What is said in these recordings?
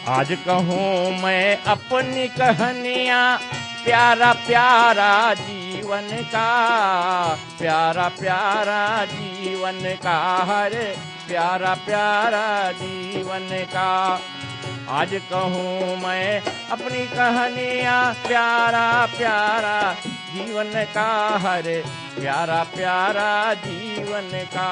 आज कहूँ मैं अपनी कहानियाँ, प्यारा प्यारा जीवन का, प्यारा प्यारा जीवन का, हरे प्यारा प्यारा जीवन का। आज कहूँ मैं अपनी कहानियाँ, प्यारा प्यारा जीवन का, हरे प्यारा प्यारा जीवन का।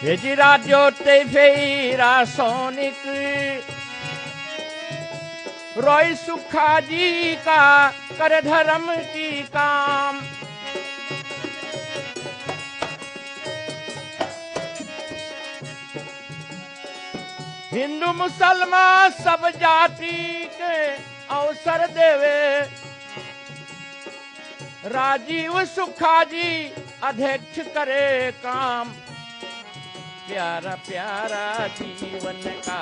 हेजिरा जोते फेरा सोनिक रोई सुखा जी का कर धर्म की काम। हिंदू मुसलमान सब जाति के अवसर देवे, राजीव सुखा जी अध्यक्ष करे काम। प्यारा प्यारा जीवन का,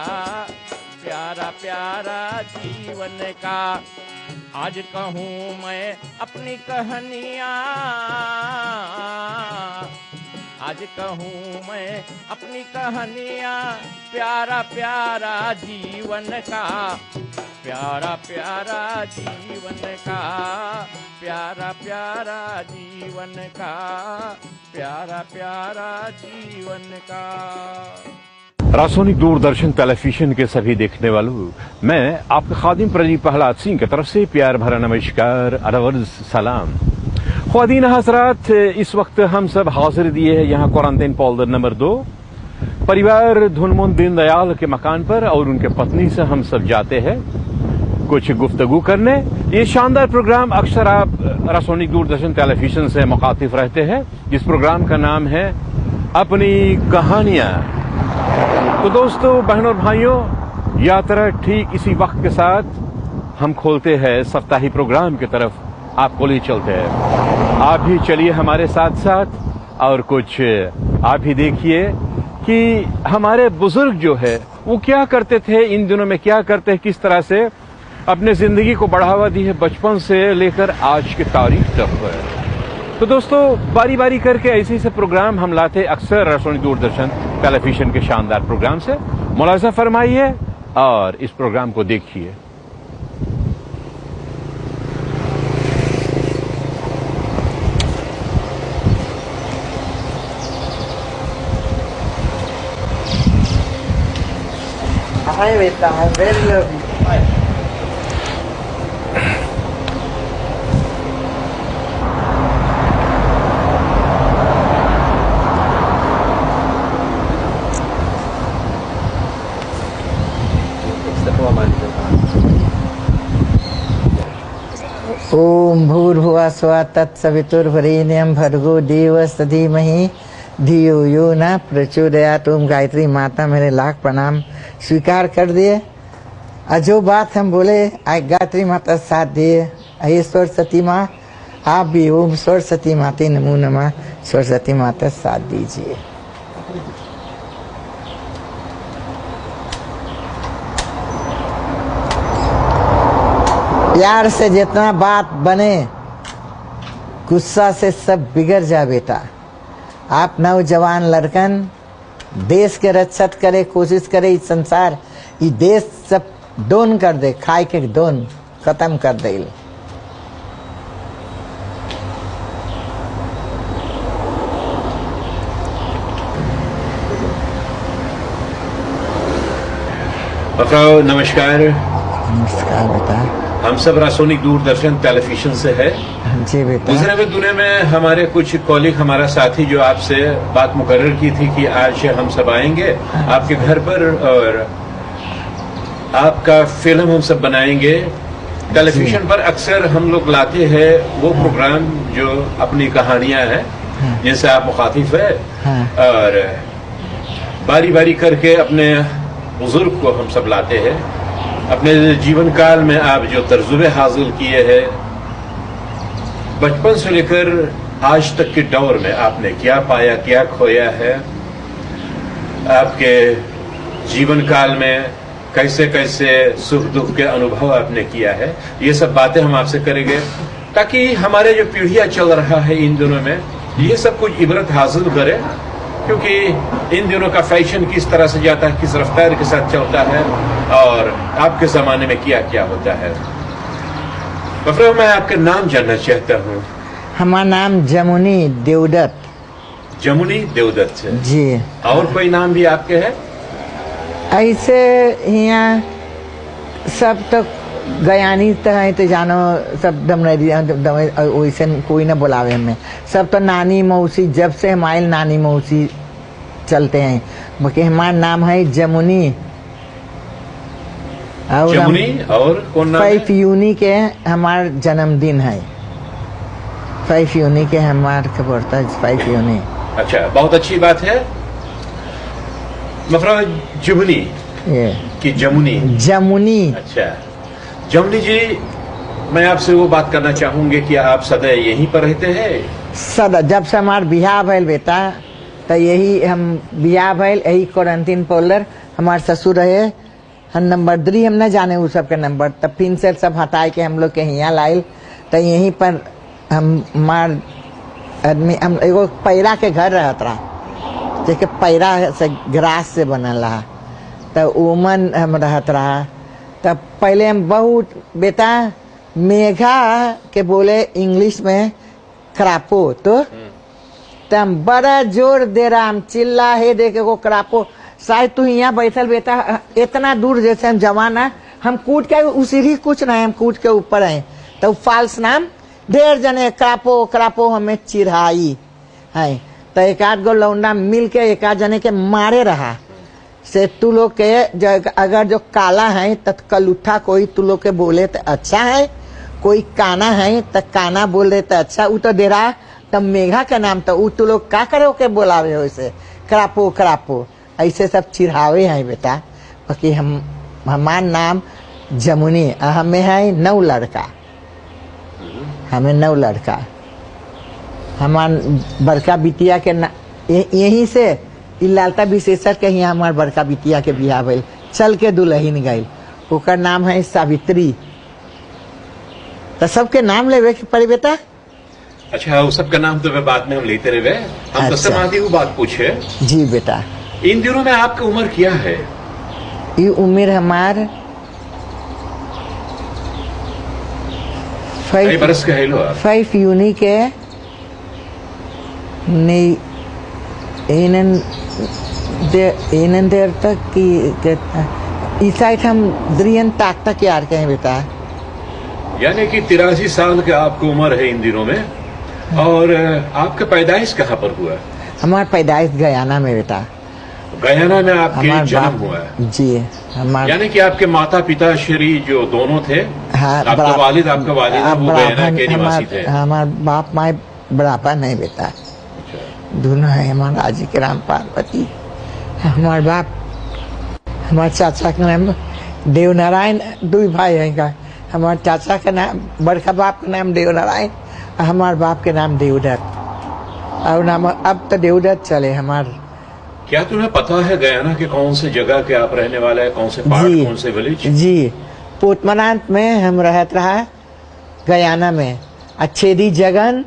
प्यारा प्यारा जीवन का। आज कहूँ मैं अपनी कहानियाँ, आज कहूँ मैं अपनी कहानियाँ, प्यारा प्यारा जीवन का, प्यारा प्यारा जीवन का, प्यारा प्यारा जीवन का, प्यारा प्यारा जीवन का। रासोनिक दूरदर्शन टेलीविजन के सभी देखने वालों, मैं आपका खादिम प्रदीप प्रहलाद सिंह की तरफ से प्यार भरा नमस्कार, अरवर्ज सलाम। ख्वातीन हज़रात, इस वक्त हम सब हाजिर दिए हैं यहाँ क्वारंटाइन पॉल्डर नंबर 2 परिवार धुनमुन दीनदयाल के मकान पर, और उनके पत्नी से हम सब जाते हैं कुछ गुफ्तगू करने। ये शानदार प्रोग्राम अक्सर आप रासोनिक दूरदर्शन टेलीविजन से मुखातिब रहते हैं, जिस प्रोग्राम का नाम है अपनी कहानियां। तो दोस्तों, बहनों और भाइयों, यात्रा ठीक इसी वक्त के साथ हम खोलते हैं सप्ताही प्रोग्राम की तरफ, आपको ले चलते हैं। आप भी चलिए हमारे साथ साथ, और कुछ आप भी देखिए कि हमारे बुजुर्ग जो है वो क्या करते थे, इन दिनों में क्या करते हैं, किस तरह से अपने जिंदगी को बढ़ावा दी है बचपन से लेकर आज की तारीख तक। तो दोस्तों, बारी बारी करके ऐसे ऐसे प्रोग्राम हम लाते अक्सर रासोनिक दूरदर्शन टेलीविजन के शानदार प्रोग्राम से। मुलाजा फरमाइए और इस प्रोग्राम को देखिए। Hi बेटा, I very love you. ओम भूर्भुवः स्वः तत्सवितुर्वरेण्यं भर्गो देवस्य धीमहि धियो यो न प्रचोदयात्। ओम गायत्री माता, मेरे लाख प्रणाम स्वीकार कर दिए। जो बात हम बोले आज गायत्री माता साथ दिए। हे सरस्वती माँ, आप भी ओम सरस्वती माते नमो नमः, सरस्वती माता साथ दीजिए। प्यार से जितना बात बने, गुस्सा से सब बिगड़ जा बेटा। आप नौजवान लड़कन देश के रक्षक करे, कोशिश करे, इस संसार ये देश सब डोन कर दे, खाए के डोन खत्म कर दे। बताओ, नमस्कार। नमस्कार बेटा। हम सब रासोनिक दूरदर्शन टेलीविजन से है। जी बेटा। गुजरे हुए दुनिया में हमारे कुछ कॉलीग, हमारा साथी जो आपसे बात मुकर्रर की थी कि आज हम सब आएंगे आपके घर पर और आपका फिल्म हम सब बनाएंगे। टेलीविजन पर अक्सर हम लोग लाते हैं वो प्रोग्राम जो अपनी कहानियां हैं, जिनसे आप मुखातिब है, और बारी बारी करके अपने बुजुर्ग को हम सब लाते हैं। अपने जीवन काल में आप जो तजुर्बे हासिल किए हैं, बचपन से लेकर आज तक के दौर में आपने क्या पाया, क्या खोया है, आपके जीवन काल में कैसे कैसे सुख दुख के अनुभव आपने किया है, ये सब बातें हम आपसे करेंगे ताकि हमारे जो पीढ़ियां चल रहा है इन दिनों में ये सब कुछ इबरत हासिल करे, क्योंकि इन दिनों का फैशन किस तरह से जाता है, किस रफ्तार के साथ चलता है और आपके जमाने में क्या क्या होता है। मफरह मैं आपका नाम जानना चाहता हूँ। हमारा नाम जमुनी देवदत्त। जमुनी देवदत्त है जी। और कोई नाम भी आपके है? ऐसे यहाँ सब तो गयानी तो है, तो जानो सब वैसे कोई ना बुलावे हमें, सब तो नानी मौसी, जब से हमारे नानी मौसी चलते हैं, बाकी हमारा नाम है जमुनी। और जमुनी और कौन नाम है? 5 यूनी के हमारा जन्मदिन है, 5 यूनी के हमारे का पड़ता है 5 यूनी। अच्छा, बहुत अच्छी बात है। मफरा जुबनी ये कि जमुनी? जमुनी। अच्छा, जमुनी जी, मैं आपसे वो बात करना चाहूंगे कि आप सदा यहीं पर रहते हैं? सदा, जब से हमार बियाह भैल बेटा, तो यही हम बियाह भैल, यही क्वारंटीन पोलर हमारे ससुर रहे। हम नंबर 3 हम न जाने वो सब के नंबर, तब पिन से सब हटाए के हम लोग के यहाँ लाइल, तो यहीं पर हमार आदमी, हम एगो पैरा के घर रहत रहा, जैसे पैरा से ग्रास से बनल रहा, तो ओमन हम रहत रहा। तब पहले हम बहुत बेटा मेघा के बोले इंग्लिश में क्रापो, तो हम बड़ा जोर दे रहा, हम चिल्ला हे दे के को क्रापो। शायद तू यहाँ बैठल बेटा, इतना दूर जैसे हम जवान है, हम कूद के उसी कुछ नहीं, हम कूद के ऊपर आए, तो फाल्स नाम ढेर जने क्रापो क्रापो हमें चिढ़ाई है। तो एक आध गो लौंडा मिल के एक आध जने के मारे रहा से, तू लोग के अगर जो काला है तो कलुठा कोई तू लोग के बोले तो अच्छा है, कोई काना है तो काना बोल रहे तो अच्छा। वो तो दे रहा तब मेघा का नाम, तो तू लोग का करे के बोलावे हो इसे क्रापो क्रापो, ऐसे सब चिढ़ावे हैं बेटा। बाकी हमार नाम जमुनी, हमें है 9 लड़का, हमें 9 लड़का। हमार बड़का बिटिया के यहीं से लालता विशेषर के यहाँ हमार बड़का बिटिया के बियाह भइल, चल के दुल्हन गई, ओकर नाम है सावित्री। तो सबके नाम लेवे के पड़े बेटा। अच्छा, वो सबका नाम तो बाद में हम लेते रहे। हम तो अच्छा। समाधि वो बात पूछे जी बेटा। इन दिनों में आपकी उम्र क्या है? ये उम्र हमार 5 बरस के है लो आप? 5 यूनी के नहीं, इन देर तक की इस साइड हम द्रियन ताक तक यार के हैं बेटा। यानी कि 83 साल के आपको उम्र है इन दिनों में। और आपका पैदाइश कहाँ पर हुआ? हमार पैदाइश गयाना में बेटा। गयाना में आपके हमार जन्म बाप हुआ है? जी। हमार यानी कि आपके माता पिता श्री जो दोनों थे, हाँ, आपका वालिद आपका वालिदा वो गयाना के निवासी थे? हमार बाप माए बड़ापा नहीं बेटा, दोनों है हमारा आजी के राम पार्वती। हमारे बाप, हमारे चाचा का नाम देवनारायण, 2 भाई हैं का। हमारे चाचा का नाम, बड़का बाप का नाम देवनारायण, हमारे बाप के नाम देवदत्त, और नाम अब तो देवदत्त चले हमारे। क्या तुम्हें पता है गयाना के कौन से जगह के आप रहने वाले हैं, कौन से पार्ट, कौन से विलेज? जी, पोतमनांत में हम रहत रहा गयाना में। अच्छेदी जगन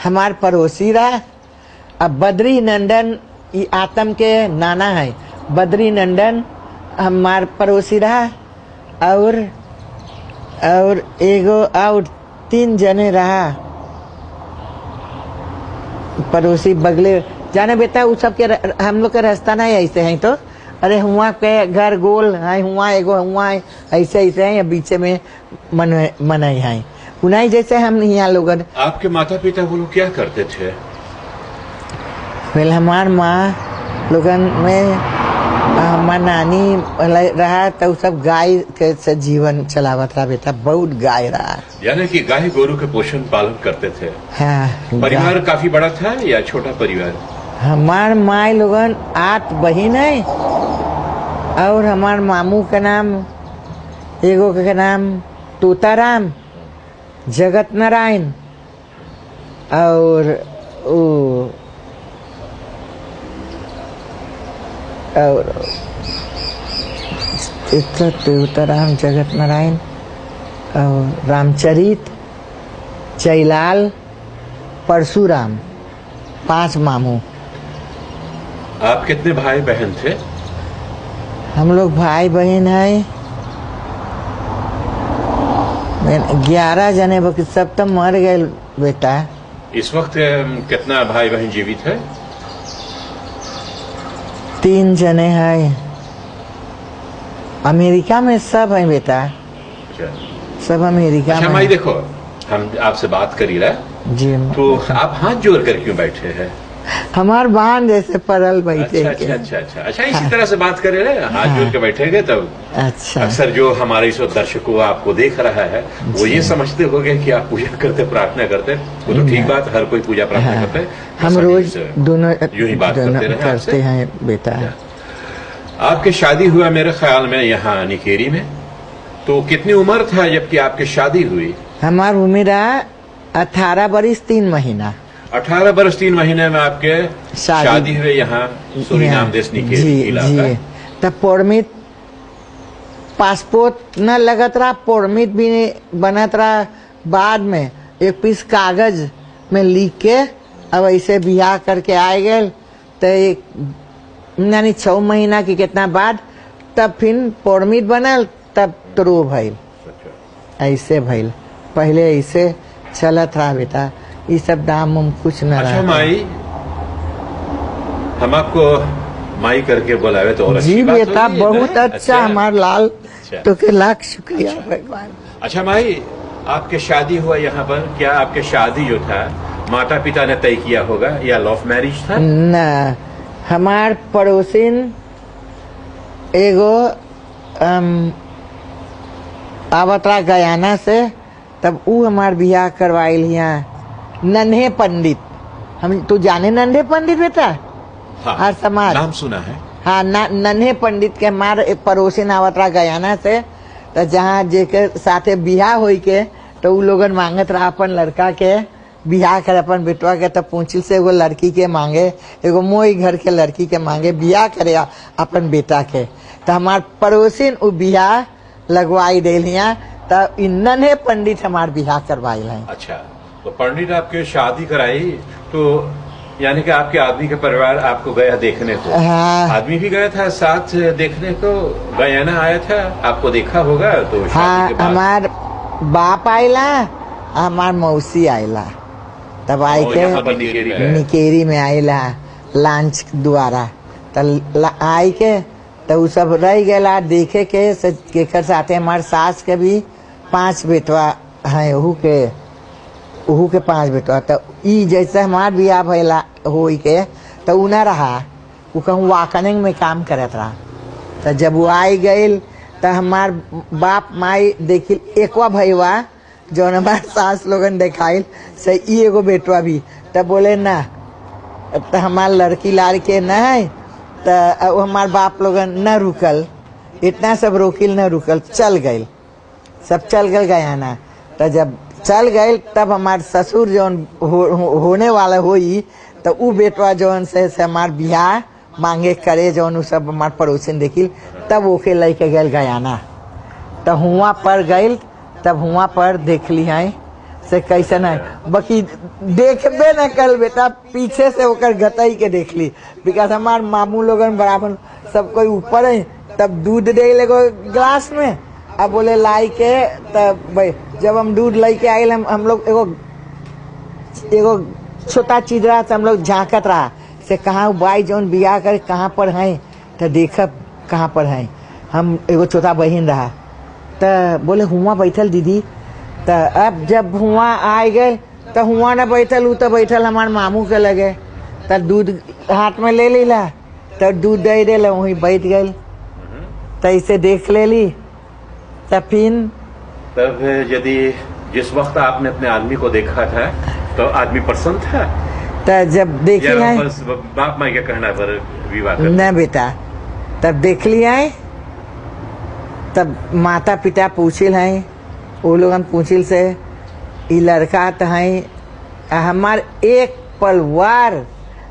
हमार पड़ोसी रहा। अब बद्री नंदन ये आतम के नाना है, बद्री नंदन हमार पड़ोसी रहा। और एगो और 3 जने रहा पड़ोसी बगले जाने बेटा। वो सब के हम लोग के रास्ता नहीं ऐसे हैं, तो अरे हुआ के घर गोल है, हुआ एगो हुआ है, ऐसे ऐसे है, बीच में मनई है उन्हीं जैसे हम यहाँ लोग। आपके माता पिता वो लोग क्या करते थे? फिर हमार माँ लोगन में हमार नानी रहा, तो सब गाय के से जीवन चलावत रहा बेटा, बहुत गाय रहा। यानी कि गाय गोरू के पोषण पालन करते थे। हाँ। परिवार काफी बड़ा था या छोटा परिवार? हमार माई लोगन 8 बहन है, और हमार मामू का नाम, एगो का नाम तोताराम, जगत नारायण, और देवताराम जगत नारायण और रामचरित, जयलाल, परशुराम, 5 मामू। आप कितने भाई बहन थे? हम लोग भाई बहन है 11 जने, बाकी सब तो मर गए बेटा। इस वक्त कितना भाई बहन जीवित है? 3 जने हैं। अमेरिका में सब है बेटा, अच्छा, सब अमेरिका अच्छा में। माई देखो, हम आपसे बात कर ही रहे, जी तो आप हाथ जोड़ कर क्यों बैठे हैं? हमार बहन जैसे परल बैठे अच्छा अच्छा अच्छा अच्छा अच्छा, इसी तरह से बात करे रहे, हाथ जोड़ के बैठेंगे तब। अच्छा, अक्सर जो हमारे इस दर्शकों आपको देख रहा है वो ये समझते होंगे कि आप पूजा करते, प्रार्थना करते। वो तो ठीक बात, हर कोई पूजा प्रार्थना करते। हम रोज दोनों यूं ही बात करते रहे आपसे। करते हैं बेटा। आपकी शादी हुआ मेरे ख्याल में यहाँ निकेरी में, तो कितनी उम्र था जबकि आपकी शादी हुई? हमार उम्र 18 बरिस 3 महीना। 18 बरस 3 महीने में आपके शादी हुए यहाँ सूरीनाम देश निकेरी इलाका। जी, तब परमिट पासपोर्ट न लगत रहा, परमिट भी बनत रहा। बाद में एक पीस कागज में लिख के अब ऐसे बियाह करके आए गए। तो एक यानी 6 महीना की कितना बाद तब फिर परमिट बनल, तब तो भइल। ऐसे भइल, पहले ऐसे चलत रहा बेटा। ये सब दाम उम कुछ न अच्छा रहा। माई, हम आपको माई करके बुलावे तो और अच्छी जी बात बेटा, होगी, बहुत है? अच्छा हमार लाल। अच्छा। तो के लाख शुक्रिया भगवान। अच्छा माई, आपके शादी हुआ यहाँ पर, क्या आपके शादी जो था माता पिता ने तय किया होगा या लव मैरिज था? न, हमार पड़ोसिन एगो आवतरा गयाना से, तब ऊ हमार बियाह करवाइल यहाँ। नन्हे पंडित, हम तू जाने नन्हे पंडित बेटा? हाँ, हर समाज नाम सुना है। हाँ, नन्हे पंडित के हमार पड़ोसिन आवतरा गयाना से। तो जहाँ जेके साथे बियाह होई के, तो उ लोगन मांगत रहा अपन लड़का के बियाह करे, अपन बेटवा के। तब पूंछिल से एगो लड़की के मांगे, एगो मोई घर के लड़की के मांगे बियाह करे अपन बेटा के। तो हमार पड़ोसिन उ बियाह लगवाई दिलिया। तब नन्हे पंडित हमार बियाह करवाई है। अच्छा, तो पंडित आपके शादी कराई, तो यानी कि आपके आदमी के परिवार आपको गया देखने को? हाँ। आदमी भी गया था साथ देखने को, गयाना आया था, आपको देखा होगा तो शादी हाँ, के बाद? हमार बाप आयला, हमार मौसी आयला। तब आई के यहाँ पर निकेरी में? निकेरी में आयला लॉन्च द्वारा। तब आई के तो उ सब रह गया देखे के केकर साथे। हमार सास के भी 5 बेटवा हैं, ओहू के 5 बेटवा। तो ई जैसे हमार बियाह भइला होई के, तो उ न रहा, उ कहूँ वाकनिंग में काम करत रहा। तो जब वो आई गई, तो हमार बाप माई देखिल एकवा भईवा जौन हमार सास लोगन देखाइल से ई एगो बेटवा भी। तब बोले ना, तो हमार लड़की लाड़ के न है। तो हमार बाप लोगन न रुकल, इतना सब रोकिल न रुकल, चल गए, सब चल गए गयाना। तो जब चल गए, तब हमार ससुर जौन होने वाला होई, तो उ बेटवा जौन से हमार बियाह मांगे करे, जौन उ सब हमार पड़ोसिन देखिल, तब ओके लेके गए गयाना। तो हुआ पर गए, तब हुआ पर देख ली है से कैसन है। बाकी देखबे न कल बेटा, पीछे से होकर गतई के देख ली। बिकॉज हमार मामू लोगन बराबर सब कोई ऊपर है। तब दूध दे लेगो ग्लास में, अब बोले लाई के। तब जब हम दूध लेके आए, हम लोग एगो छोटा चिदरा से हम लोग झांकत रहा से कहाँ बाई जौन बियाह करे कहाँ पर है, तो देखब कहाँ पर है। हम एगो छोटा बहन रहा, तो बोले हुआ बैठल दीदी। तो अब जब हुआ आए गए, तो हुआ न बैठल, उ तो बैठल हमार मामू के लगे। तो दूध हाथ में ले लीला, तो दूध दे दे वहीं बैठ गए। तो इसे देख ले ली। तब फिर तब यदि जिस वक्त आपने अपने आदमी को देखा था, तो आदमी पसंद था? तो जब देख या लिया बस बाप माई के कहना पर विवाह कर? न बेटा, तब देख लिया है। तब माता पिता पूछिल है, वो लोगन पूछिल से ई लड़का तो है हमार एक परिवार,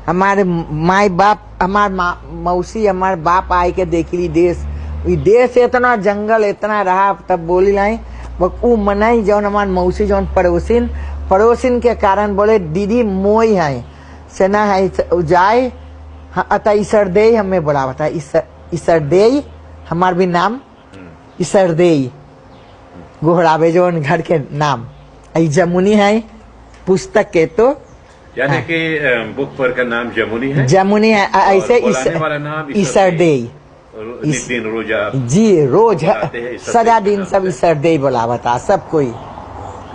हमारे माई बाप, हमार मौसी, हमार बाप आए के देखली देश, ई देश इतना जंगल इतना रहा, तब बोली लाई उ मनाई जौन हमार मौसी जौन पड़ोसिन के कारण बोले दीदी मोई है से ना है जाए अतः ईसरदेई हमें बोलावता ईसरदेई, हमार भी नाम ईसरदेई गोहरावे जौन घर के नाम। जमुनी है पुस्तक के, तो यानी कि बुक पर का नाम जमुनी है, जमुनी है ऐसे ईसरदेई दिन रोजा जी, रोज सदा दिन सब ईसरदेई बोलावता, सब कोई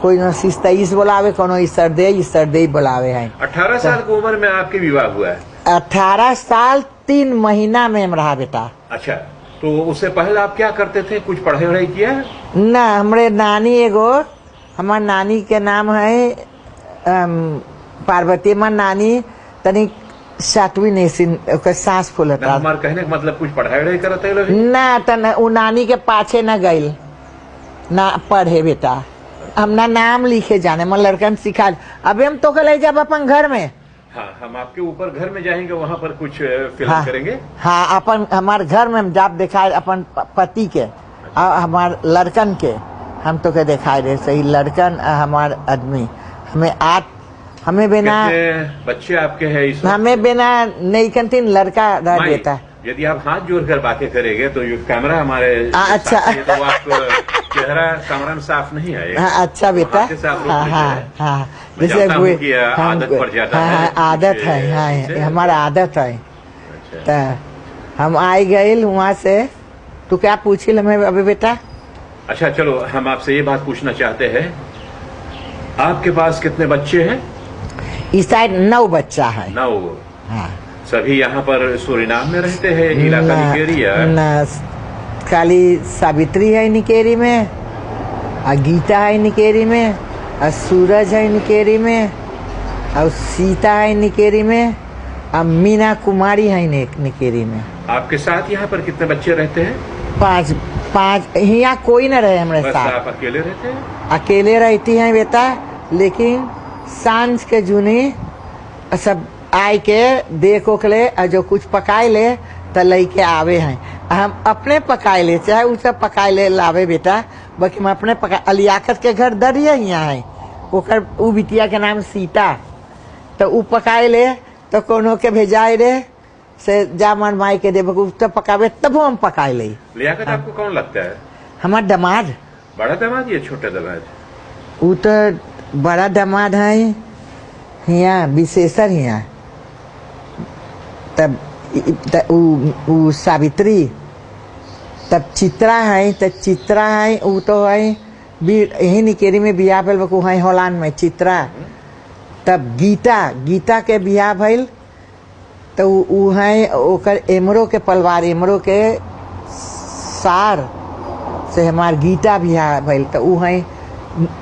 न 23 बोलावे, कोनो ईसरदेई बोलावे है। 18 साल की उम्र में आपके विवाह हुआ है? 18 साल 3 महीना में हम रहा बेटा। अच्छा, तो उससे पहले आप क्या करते थे? कुछ पढ़ाई वढ़ाई किया? ना, हमरे नानी एगो, हमार नानी के नाम है पार्वती, हमार नानी तनिक 7वीं नेसिन सांस फूलता। हमारे कहने का मतलब कुछ पढ़ाई वढ़ाई करते लोग? ना, तन उ नानी के पाछे न गइल ना पढ़े बेटा, हम ना नाम लिखे जाने, मैं लड़कन सिखा। अभी हम तो ले जब अपन घर में, हाँ, हम आपके ऊपर घर में जाएंगे, वहाँ पर कुछ फिल्म करेंगे। हाँ, अपन हमारे घर में हम जब दिखाए अपन पति के और हमार लड़कन के, हम तो के दिखाई दे सही लड़कन हमार आदमी, हमें बिना बच्चे आपके हैं इस वक्त? हमें बिना नहीं कंटीन लड़का रह देता। यदि आप हाथ जोड़कर बातें करेंगे तो ये कैमरा हमारे अच्छा तो आपको चेहरा कैमरा में साफ नहीं आएगा। हाँ, अच्छा बेटा, हाँ, जैसे आदत पड़ जाता है। आदत है, हाँ, हमारा आदत है। तो हम आए गए वहाँ से, तू क्या पूछी हमें अभी बेटा? अच्छा, चलो हम आपसे ये बात पूछना चाहते हैं, आपके पास कितने बच्चे हैं? इस साइड 9 बच्चा है। 9? हाँ। सभी यहाँ पर सूरीनाम में रहते हैं? इलाका निकेरी है? ना, खाली सावित्री है निकेरी में, और गीता है निकेरी में, और सूरज है निकेरी में, और सीता है निकेरी में, और मीना कुमारी है निकेरी में। आपके साथ यहाँ पर कितने बच्चे रहते हैं? 5 यहाँ कोई न रहे हमारे साथ। आप अकेले रहते हैं? अकेले रहती हैं बेटा, लेकिन सांझ के जुनी सब आए के देखो के ले, जो कुछ पकाए ले तो लेके आवे हैं, हम अपने पकाए ले, चाहे उसे पकाए ले लावे बेटा, बाकी हम अपने पका। अलियाकत के घर दरिया यहाँ है, ओकर उ बिटिया के नाम सीता, तो उ पकाए ले तो कोनो के भेजाए रे से जा मन माई के देव तो पकावे, तब हम पकाए ले। लियाकत आपको कौन लगता है? हमार दामाद। बड़ा दामाद या छोटा दामाद? उ तो बड़ा दामाद है, यहाँ विशेषर यहाँ, तब उ सावित्री, तब चित्रा है, तब चित्रा है, उ तो है यही निकेरी में बियाह भेल बकू है होलान में चित्रा। तब गीता के बियाह भइल, तो उ है ओकर एमरो के परिवार, एमरो के सार से हमार गीता बियाह भइल, तो उ है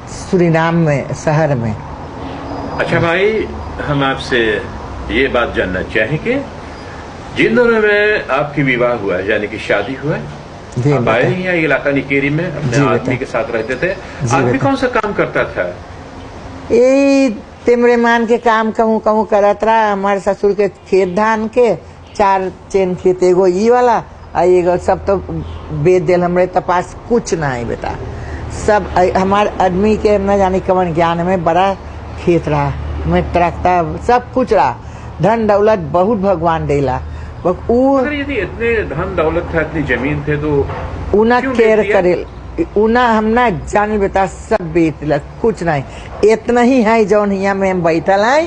सूरीनाम में शहर में। अच्छा भाई, हम आपसे ये बात जानना चाहेंगे, जिन दिनों में आपकी विवाह हुआ है, यानी कि शादी हुआ है, आप आए यहाँ इलाका निकेरी में अपने आदमी के साथ रहते थे, आदमी कौन सा काम करता था? यही तिमरे मान के काम कहूँ करत रहा। हमारे ससुर के खेत धान के 4 चेन खेत, एगो ई वाला और एगो सब तो बेच दिल। हमरे पास कुछ ना है बेटा, सब हमारे आदमी के न जाने कवन ज्ञान में बड़ा खेत रहा, में ट्रैक्टर सब कुछ रहा, धन दौलत बहुत भगवान देला। अगर यदि इतने धन दौलत था, इतनी जमीन थे, तो उना केयर करे, उना हम ना जान बेटा सब बेच ल, कुछ नहीं, इतना ही है जौन हिया में हम बैठल है,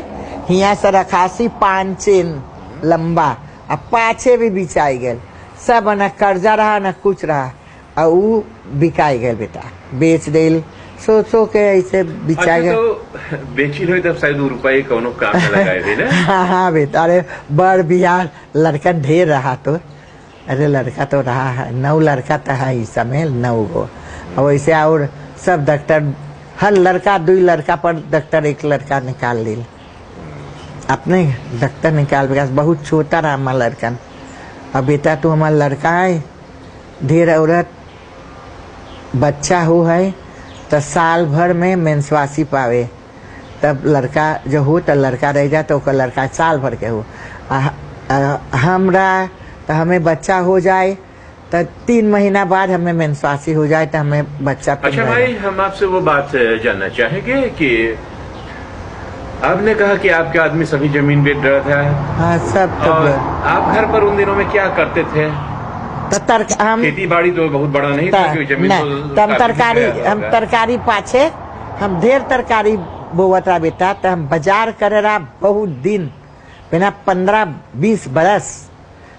हिया से रखासी 5 चेन लंबा, अब पाछे भी बिछाई गए, सब न कर्जा रहा न कुछ रहा, और उ बिकाई गए बेटा, बेच दिल, सो के ऐसे बिछाई गए। तो बेची रही तब शायद रुपये कोनो काम में लगाए थे ना? हाँ बेटा, अरे बड़ बिहार लड़कन ढेर रहा, तो अरे लड़का तो रहा है, 9 लड़का तो है इस समय, 9 गो, और वैसे और सब डॉक्टर, हर लड़का 2 लड़का पर डॉक्टर 1 लड़का निकाल ली, अपने डॉक्टर निकाल, बिकास बहुत छोटा रहा हमारा लड़कन। अब बेटा तू हमारा लड़का है, ढेर औरत बच्चा हो है, तो साल भर में मेंसवासी पावे, तब लड़का जो हो तो लड़का रह जाए तो ओकर लड़का साल भर के हो। हमरा तो हमें बच्चा हो जाए तो 3 महीना बाद हमें मेंस्ट्रुएशन हो जाए तो हमें बच्चा। अच्छा भाई, हम आपसे वो बात जानना चाहेंगे कि आपने कहा कि आपके आदमी सभी जमीन बेच रहा था। हाँ सब। और आप घर पर उन दिनों में क्या करते थे? तो हम खेती बाड़ी तो बहुत बड़ा नहीं था क्योंकि जमीन तो हम तरकारी पाछे हम ढेर तरकारी बोवत रहा बेटा। तो हम बाजार करे रहा बहुत दिन, बिना 15-20 बरस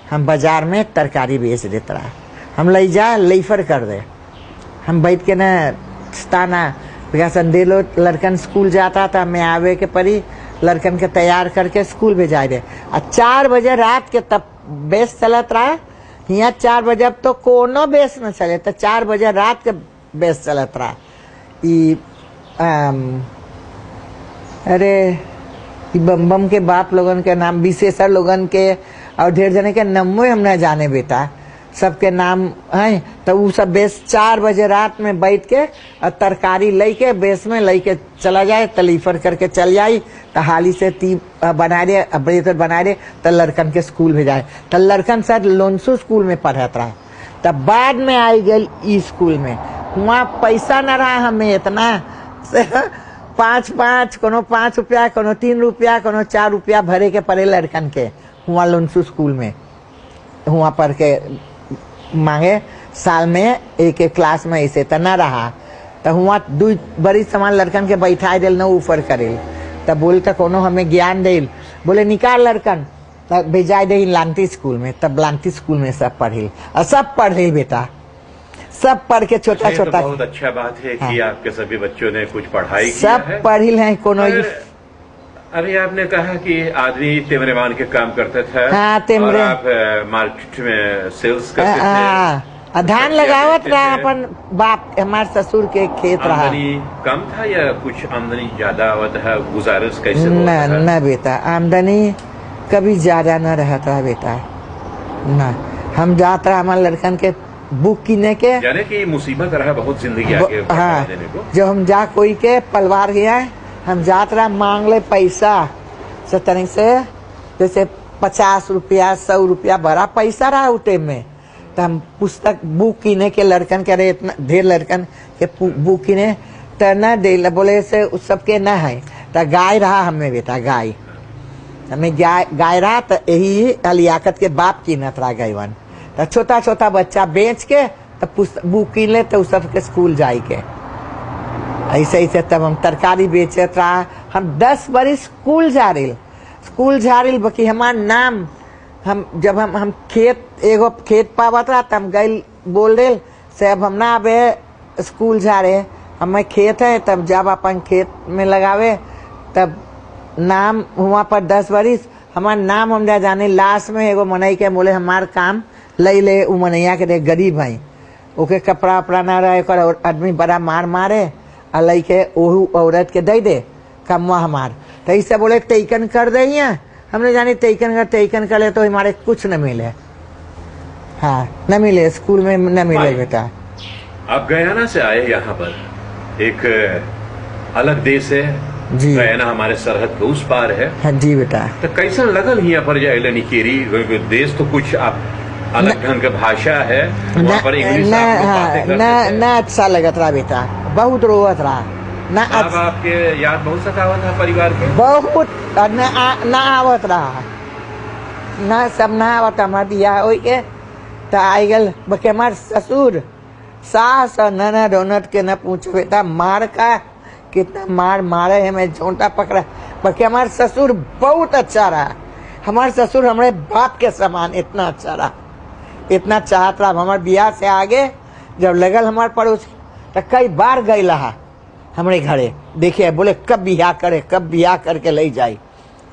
हम बाजार में तरकारी बेच देता रहा। हम ले जा लेफर कर दे, हम बैठ के न ताना संडे लो लड़कन स्कूल जाता था, मैं आवे के परी लड़कन के तैयार करके स्कूल भेजा दे। 4 बजे रात के तब बेस चलत रहा। यहाँ 4 बजे अब तो कोनो बेस न चले, तो 4 बजे रात के बेस चलत रहा। अरे बम के बाप लोगन के नाम, विशेषर लोगन के और ढेर जने के नमो हम न जाने बेटा, सबके नाम हैं। तो वो सब बेस 4 बजे रात में बैठ के और तरकारी लेके बेस में लेके चला जाए, तलीफर करके चल जाए। तो हाली से बना दे, ब्रेतर बना दे, तो लड़कन के स्कूल भेजाए। तो लड़कन शायद लोनसू स्कूल में पढ़त रहा। तब बाद में आई गई ई स्कूल में, वहाँ पैसा न रहा हमें इतना 5 कोनो 5 रुपया, कोनो 3 रुपया, कोनो 4 रुपया भरे के पड़े लड़कन के हुआ लोनसू स्कूल में। हुआ पढ़ के मांगे साल में एक क्लास में ऐसे तो न रहा। तो हुआ 2 बड़ी सामान लड़कन के बैठा दिल न ऊपर करेल। तब बोल तो कोनो हमें ज्ञान दिल, बोले निकाल लड़कन, तब भेजा दे लांती स्कूल में। तब लांती स्कूल में सब पढ़िल और सब पढ़िल बेटा, सब पढ़ के छोटा छोटा। बहुत अच्छा बात है कि आपके सभी बच्चों ने कुछ पढ़ाई सब किया है। पढ़िल है कोनो। अभी आपने कहा कि आदमी तेमरेमान के काम करते थे। हाँ, और आप मार्केट में सेल्स करते थे। धान लगावत रहा अपन बाप, हमारे ससुर के खेत रहा। आमदनी कम था या कुछ आमदनी ज्यादा था? गुजारिश कैसे होता था? न बेटा, आमदनी कभी ज्यादा न रहता बेटा। न हम जात रहा हमारे लड़कन के बुक किने के, यानी कि मुसीबत रहा बहुत जिंदगी आगे हाँ, देने को। जो हम जा कोई के पलवार गया, हम जात रहा मांग ले पैसा से तरह से, जैसे 50 रुपया 100 रुपया बड़ा पैसा रहा उटे में। तो हम पुस्तक बुक किने के लड़कन के रहे, इतना ढेर लड़कन के बुक किने तो न दे, बोले से उस सबके न है। तो गाय रहा हमें बेटा, गाय हमें गाय रहा। तो यही अलियाकत के बाप कीनत रहा गायवन। तो छोटा छोटा बच्चा बेच के तो बुक किन ले, तो सब के स्कूल जाए के ऐसे ऐसे। तब हम तरकारी बेचत रहा। हम 10 बरिस स्कूल जा रही बाकी हमार नाम, हम जब हम खेत एगो खेत पावत रहा, तब गई बोल रहे से अब हम ना अबे स्कूल जा रहे, हमें खेत है। तब जब अपन खेत में लगावे, तब नाम हुआ पर 10 बरिस हमार नाम हम जा जाने। लास्ट में एगो मनई के बोले हमार काम ले उ मनैया के दे, गरीब है ओके कपड़ा उपड़ा ना रहे, और आदमी बड़ा मारे और लई के ओहू औरत के दे दे कमवा हमार। तो इससे बोले तैकन कर दे, हमने जानी तैकन कर ले तो हमारे कुछ न मिले। हाँ न मिले, स्कूल में न मिले बेटा। आप गयाना से आए यहाँ पर, एक अलग देश है जी। गयाना हमारे सरहद के उस पार है। हाँ जी बेटा। तो कैसन लगल यहाँ पर जाए निकेरी? देश तो कुछ आप अलग ढंग का भाषा है, वहाँ पर इंग्लिश आप लोग बातें करते थे। न अच्छा लगत रहा बेटा, बहुत रोवत रहा न। अब आपके याद बहुत सतावत था परिवार के? बहुत न आवत रहा, न सब न आवत। हमारे बियाह हो के तो आई गल बके हमार ससुर सास और ननद उनद के न पूछो बेटा, मार का कितना मार मारे है, मैं झोंटा पकड़ा। बके हमार ससुर बहुत अच्छा रहा। हमारे ससुर हमारे बाप के समान इतना अच्छा रहा, इतना चाहत रहा। हमारे बियाह से आगे जब लगल हमारे पड़ोस, तो कई बार गई रहा हमारे घरे देखिए, बोले कब बियाह करे, कब बियाह करके ले जाए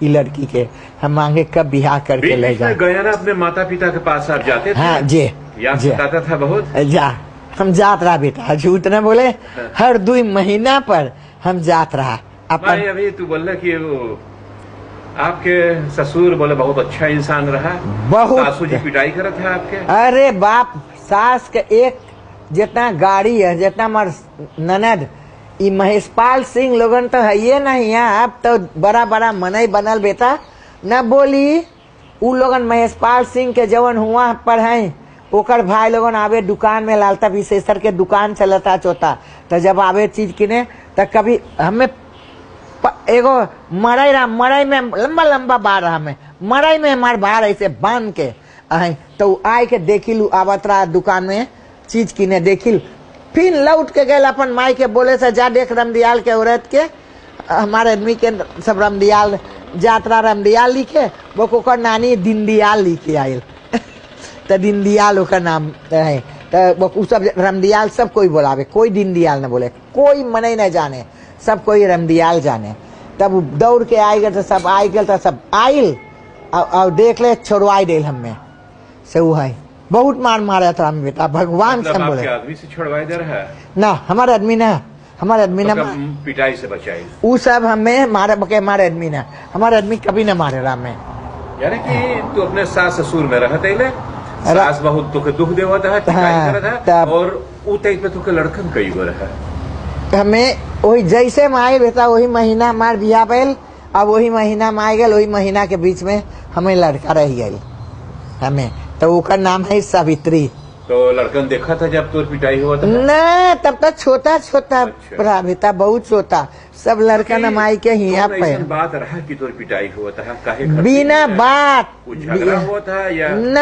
ये लड़की के। हम मांगे कब बियाह करके ले जाए। गयाना अपने माता पिता के पास आप जाते थे? हाँ जी, याद सताता था बहुत? जा हम जात रहा बेटा, झूठ न बोले। हर 2 महीना पर हम जात रहा। भाई अभी तू बोल रहा कि वो आपके ससुर बोले बहुत अच्छा इंसान रहा, बहुत। सासू जी पिटाई करत है आपके? अरे बाप, सास के एक जितना गाड़ी है, जितना हमार ननद ई महेशपाल सिंह लोगन तो है ये नहीं है, अब तो बड़ा बड़ा मनई बनल बेटा न बोली। उ लोगन महेशपाल सिंह के जवन हुआ पर हैं, ओकर भाई लोगन आवे दुकान में, लालता विशेषर के दुकान चलता चोता, तो जब आवे चीज किने तो कभी हमें एगो मड़ई में लंबा लंबा बार हमें मड़ई में हमारे बार ऐसे बांध के तो आए के देखिल आवत रहा दुकान में चीज किने, देखिल फिर लौट के गए अपन माई के बोले से जा देख रमदियाल के औरत के, हमारे आदमी के सब रमदियाल जात्रा रमदियाल लिखे, वो ओकर नानी दीनदयाल लिखे आयल तो दीनदयाल ओकर नाम है, तो वो सब रमदियाल सब कोई बोलावे, कोई दीनदयाल न बोले, कोई मने न जाने, सब कोई रमदियाल जाने। तब दौड़ के आई गए तो सब आई गए तो सब आयल और देख ले छोड़वाई दिल हमें से वो है बहुत मार मारा था हम बेटा, भगवान से हम बोले आदमी से छुड़वाई दे रहा है ना, हमारे आदमी ना, हमारे आदमी ना पिटाई से बचाई, वो सब हमें मारे बके, हमारे आदमी ना, हमारे आदमी कभी ना मारे रहा में। यानी कि तू अपने सास ससुर में रहते ले, सास बहुत तुके दुख देवत है, टिकाई करत है, और उ तई पे तुके लड़कन कई गो रहा, हमें वही जैसे माई बेटा वही महीना हमार बियाह भइल, अब वही महीना में आ गए, वही महीना के बीच में हमें लड़का रह गई हमें, तो ओकर नाम है सावित्री। तो लड़कन देखा था जब तोर पिटाई हुआ था न, तब तक छोटा छोटा रहा बेटा, बहुत छोटा, सब लड़कन माई के हिया पे बात रहा कि तोर पिटाई हुआ था, काहे बिना बात झगड़ा हुआ था या न,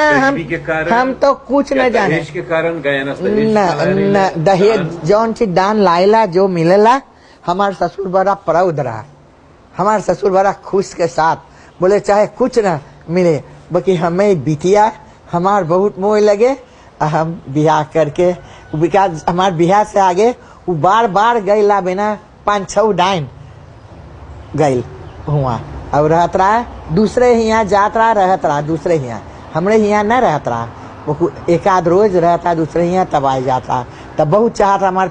हम तो कुछ न जाने, दहेज के कारण गए न दहेज जौन चीज दान लाइला जो मिलेला, हमारे ससुर बड़ा प्राउड रहा, हमारे ससुर बड़ा खुश के साथ बोले चाहे कुछ न मिले, बाकी हमें बिटिया हमार बहुत मोह लगे, हम बियाह करके विकास हमारे बिहार से आगे वो बार बार गई ला बिना 5-6 डाइन गई हुआ, और रहत रहा दूसरे यहाँ जात रहा, रहत रहा दूसरे यहाँ, हमरे यहाँ न रहत रहा, वो एक आध रोज रहता दूसरे यहाँ तब आ जाता, तब बहुत चाहता हमारे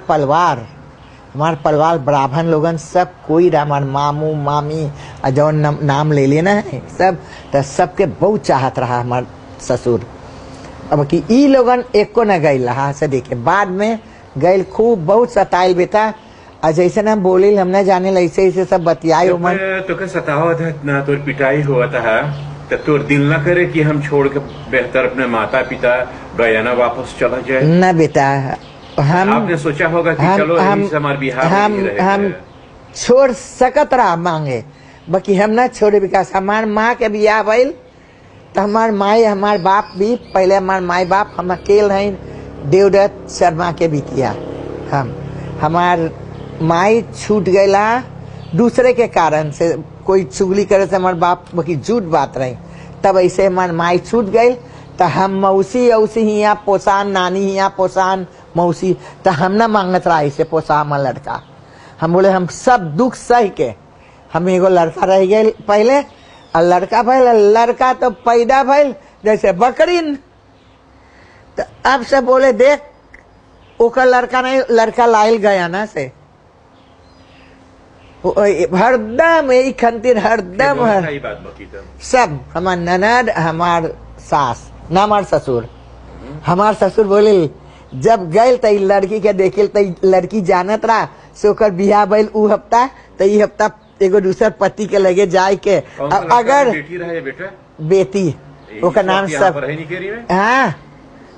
परिवार ब्राह्मण लोगन सब कोई रहा, हमारे मामू मामी जौन नाम ले लेना है सब, तो सबके बहुत चाहत रहा हमार ससुर। अब कि ई लोगन एक को न गई रहा से देखे, बाद में गई खूब बहुत सताइल बेटा, और जैसे ना बोली हम न जाने ऐसे ऐसे सब बतियाई उमर तो के सतावा था इतना, तोर पिटाई हुआ था, तो तोर दिल न करे कि हम छोड़ के बेहतर अपने माता पिता गयाना वापस चला जाए? न बेटा, आपने सोचा होगा कि चलो हमारे बिहार हम छोड़ सकत रहा मांगे, बाकी हम ना छोड़े, विकास हमार माँ के बियाह भइल तो हमार माई हमार बाप भी, पहले हमार माई बाप हम अकेले हैं देवदत्त शर्मा के बिटिया, हम हमार माई छूट गईला दूसरे के कारण से, कोई चुगली करे से हमार बाप बाकी झूठ बात रही, तब ऐसे हमार माई छूट गई, तो हम मौसी औसी हिया पोसान, नानी हिया पोसान मौसी, तो हम ना मांगत रहा ऐसे पोसा हमार लड़का, हम बोले हम सब दुख सह के, हम एगो लड़का रह गए पहले, और लड़का भइल, लड़का तो पैदा भइल जैसे बकरीन, तो अब से बोले देख ओकर लड़का नहीं, लड़का लाइल गया ना से हरदम यही खंतिर हरदम सब, हमार ननद हमार सास न हमार ससुर, हमार ससुर बोले जब गए तो लड़की के देखिल तो लड़की जानत रहा से ओकर बियाह भइल उ हफ्ता, तो ई हफ्ता एगो दूसर पति के लगे जाए के, अगर बेटी रहे बेटा, बेटी ओकर नाम सब, हाँ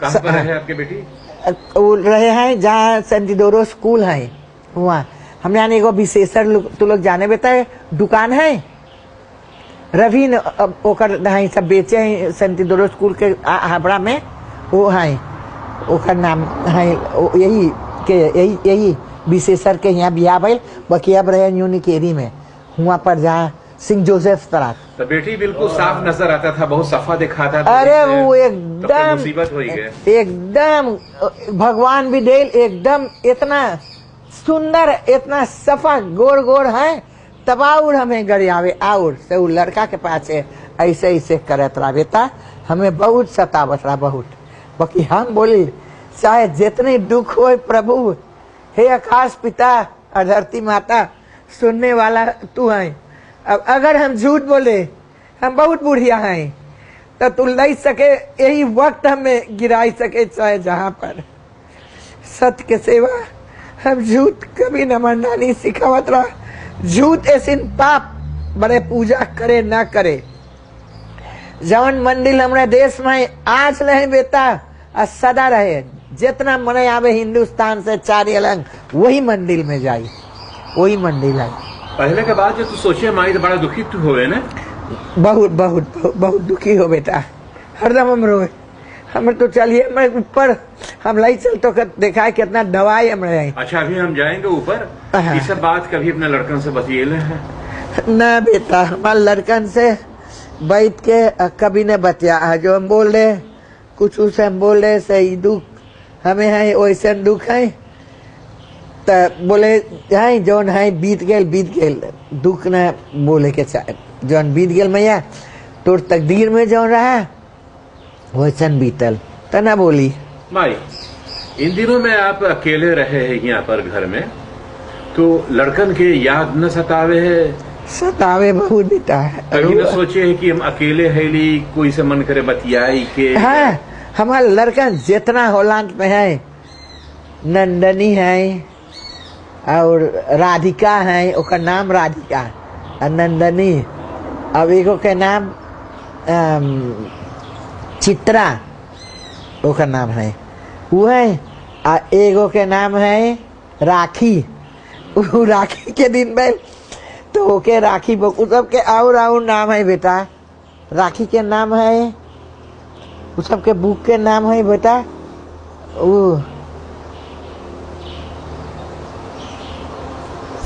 आपके बेटी वो रहे हैं जहाँ सेंटिडोरो स्कूल है वहाँ, हम जाने एगो विशेषर तू लोग जाने बेटा दुकान है रवि ओकर सब बेचे हैं सेंटिडोरो स्कूल के हाबड़ा में, वो है ओकर नाम है यही के यही विशेषर के यहाँ बियाह भइल, बाकी अब रहे न्यूनिकेरी में हुआ पर जहाँ सिंह जोसेफ तरह, तो बेटी बिल्कुल साफ नजर आता था, बहुत सफा दिखाता था, अरे वो एकदम मुसीबत हो गई, एकदम भगवान भी देल एकदम इतना सुंदर, इतना सफा गोर गोर है, तब और हमें गरियावे और से वो लड़का के पास ऐसे ऐसे करत रहा बेटा, हमें बहुत सतावत रहा बहुत, बाकी हम बोली चाहे जितने दुख हो प्रभु, हे आकाश पिता और धरती माता सुनने वाला तू है, अब अगर हम झूठ बोले हम बहुत बुढ़िया हैं, तो तू ले सके यही वक्त हमें गिराई सके, चाहे जहाँ पर सत्य के सेवा हम झूठ कभी न हमार नानी सिखावत रहा, झूठ ऐसी पाप बड़े पूजा करे ना करे। जवन मंदिर हमारे देश में आज रहे बेटा और सदा रहे, जितना मने आवे हिंदुस्तान से 4 अलग वही मंदिर में जाई, वही मंदिर है। पहले के बाद जो तू सोचे माई तो बड़ा दुखी तू होवे ना? बहुत बहुत बहुत दुखी हो बेटा, हरदम हम रोए। हमें तो चलिए मैं ऊपर हम लाई चल तो देखा है कितना दवाई हमारे आई। अच्छा अभी हम जाएंगे ऊपर। ये सब बात कभी अपने लड़कन से बतिएले हैं? ना बेटा, हमारे लड़कन से बैठ के कभी न बतिया। जो हम बोल रहे कुछ उसे हम बोल रहे सही दुख हमें है, वैसे दुख है तो बोले है जौन है बीत गेल दुख न बोले के चाहे। जौन बीत गेल मैया तोर तकदीर में जौन रहा वैसन बीतल तो ना बोली। माई इन दिनों में आप अकेले रहे हैं यहाँ पर घर में, तो लड़कन के याद न सतावे है? सतावे बहुत बेटा। कभी न सोचे है कि हम अकेले है ली, कोई से मन करे बतियाई के? हाँ, हमारे लड़कन जितना होलांत में है, नंदनी है और राधिका है, उसका नाम राधिका और नंदनी, अब एगो के नाम चित्रा उसका नाम है वो है, और एगो के नाम है राखी। वो राखी के दिन में तो ओके राखी वो सब के और नाम है बेटा। राखी के नाम है वो सब के बुक के नाम है बेटा। वो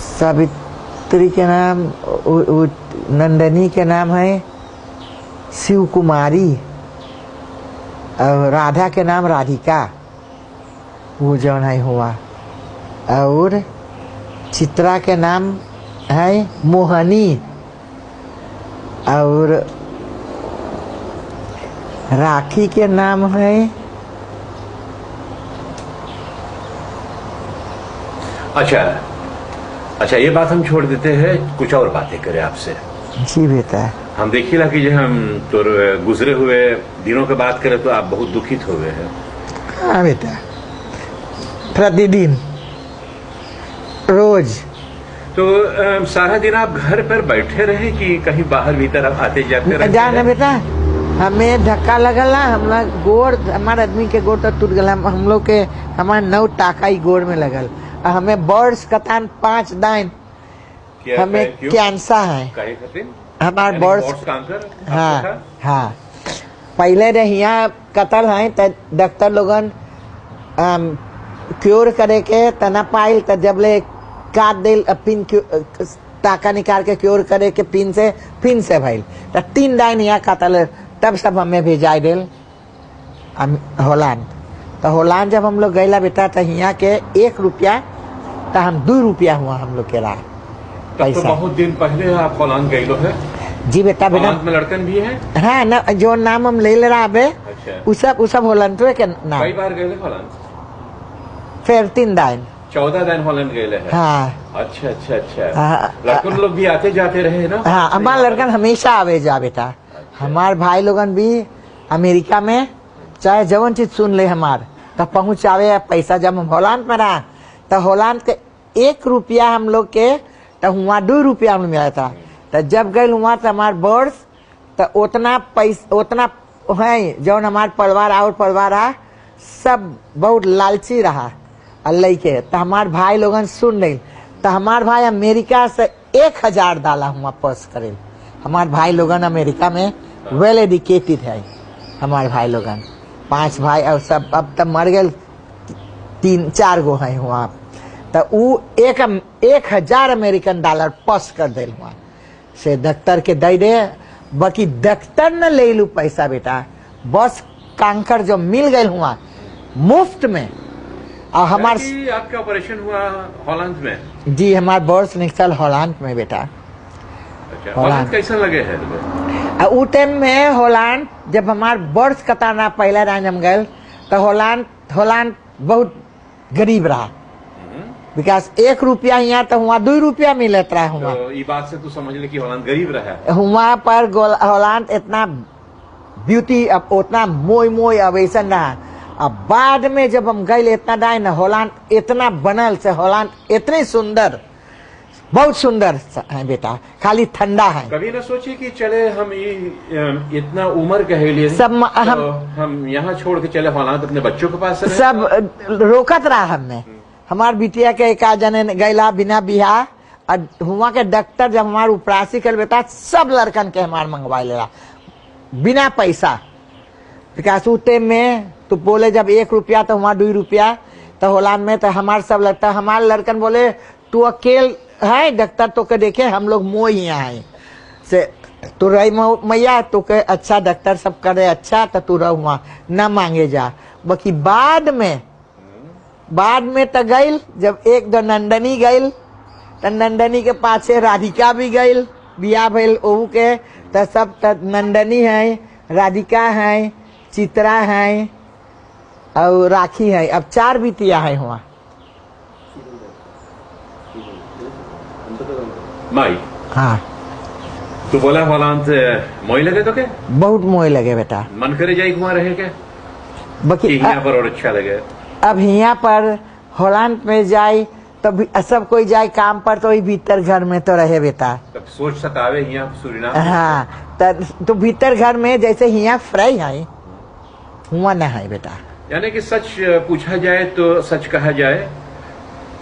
सावित्री के नाम, नंदनी के नाम है शिव कुमारी और राधा के नाम राधिका, वो जौन है हुआ। और चित्रा के नाम है मोहनी और राखी के नाम है अच्छा ये बात हम छोड़ देते हैं, कुछ और बातें करें आपसे। जी बेटा। हम देखिला कि जो हम तो गुजरे हुए दिनों की बात करें तो आप बहुत दुखित हो गए हैं। हाँ बेटा, प्रतिदिन रोज। तो सारा दिन आप घर पर बैठे रहे कि कहीं बाहर भीतर आप आते जाते रहे? जाना बेटा, हमें धक्का लगला, हमारा गोड़, हमारे आदमी के गोड़ तो टूट गया। हम लोग के हमारे 9 टाका ही गोड़ में लगल। हमें बर्ड्स कतान 5 दाइन, हमें कैंसर है हमारे बर्ड्स। हाँ हाँ, पहले रे यहाँ कतल है तो डॉक्टर लोगन क्योर करे के तना पाइल, तो जब ले काट दिल पिन टाका निकाल के क्योर करे के पिन से भाई तो 3 दाइन यहाँ कतल, तब सब हमें भेजाई दिल होलांड। तो होलांड जब हम लोग गईला बेटा तो यहाँ के 1 रुपया तो हम 2 रुपया हुआ हम लोग के राह पैसा। तो बहुत दिन पहले आप होलांड गए है? जी बेटा। बेटा में लड़कन भी है? हाँ ना, जो नाम हम ले रहा अबे अच्छा। उस सब होलांड के नाम। कई बार गए होलांड? फिर 3 दाइन 14 दिन होलैंड गए हैं। हाँ। अच्छा। लड़कन लोग भी आते जाते रहे ना? हाँ, हमारे लड़कन हमेशा आवे जा बेटा। अच्छा। हमारे भाई लोगन भी अमेरिका में चाहे जवन चीज सुन ले हमार तो पहुंचावे पैसा। जब हम होलैंड में रहा तो होलैंड के 1 रुपया हम लोग के तो वहाँ 2 रुपया हम मिला था। तो जब गए वहाँ तो हमारे बर्ड्स तो उतना पैसा उतना है जौन हमारे परिवार रहा सब बहुत लालची रहा अल्लाह के। तो हमारे भाई लोगन सुन नहीं, तो हमारे भाई अमेरिका से 1000 डाला हुआ पर्स करे। हमारे भाई लोगन अमेरिका में वेल एजुकेटेड है हमारे भाई लोगन, 5 भाई और सब अब तक मर गए 3-4 गो है हुआ। तो वो 1000 अमेरिकन डॉलर पर्स कर दे हुआ से डॉक्टर के दे दे। बाकी डॉक्टर न ले लू पैसा बेटा, बस कांकर जो मिल गए हुआ मुफ्त में। और हमारे आपका ऑपरेशन हुआ हॉलैंड में? जी, हमारे बर्ड्स निकल हॉलैंड में बेटा। अच्छा, हॉलैंड कैसा लगे है? उ टाइम में हॉलैंड जब हमारे बर्ड्स कताना पहला रान हम गए तो हॉलैंड बहुत गरीब रहा। विकास 1 रुपया यहाँ तो वहाँ 2 रुपया मिलत रहा हुआ। तो ये बात से तू समझ ले कि हॉलैंड गरीब रहा। वहाँ पर हॉलैंड इतना ब्यूटी अब उतना मोय अब ऐसा रहा। अब बाद में जब हम गए इतना डाय न होलांड इतना बनल से होलांड इतनी सुंदर, बहुत सुंदर है बेटा, खाली ठंडा है। कभी ना सोचे कि चले हम इतना उम्र कहे लिए सब हम यहाँ छोड़ के चले होलांड अपने बच्चों के पास? सब रोकत रहा हमने। हमार बिटिया के एक जने गैला बिना बिहा, और हुआ के डॉक्टर जब हमार उपरासी कर बेटा सब लड़कन के हमार मंगवा लेला बिना पैसा। विकास उते में तो बोले जब 1 रुपया तो हमार 2 रुपया तो होलांड में तो हमार सब लगता, हमार लड़कन बोले तू अकेल है डॉक्टर तो के देखे, हम लोग मोह यहाँ है से तू रही मैया तो के अच्छा डॉक्टर सब करे अच्छा तो तू रह वहाँ न मांगे जा। बाकी बाद में तो गईल, जब एक दो नंदनी गईल तो नंदनी के पाछे राधिका भी गईल, बिया भइल ओहू के तो सब नंदनी है, राधिका है, चित्रा है और राखी है। अब 4 बिटिया है वहाँ। माई हाँ तू बोला होलांड मोह लगे तो के? बहुत मोह लगे बेटा, मन करे जाए वहाँ रहे के? बाकी यहाँ पर और अच्छा लगे? अब यहाँ पर होलांड में जाए तो सब कोई जाए काम पर तो भीतर घर में तो रहे बेटा। तब सोच सतावे यहाँ सुरीनाम? हाँ तो भीतर घर में जैसे यहाँ फ्राई है हुआ न है बेटा। यानी कि सच पूछा जाए तो, सच कहा जाए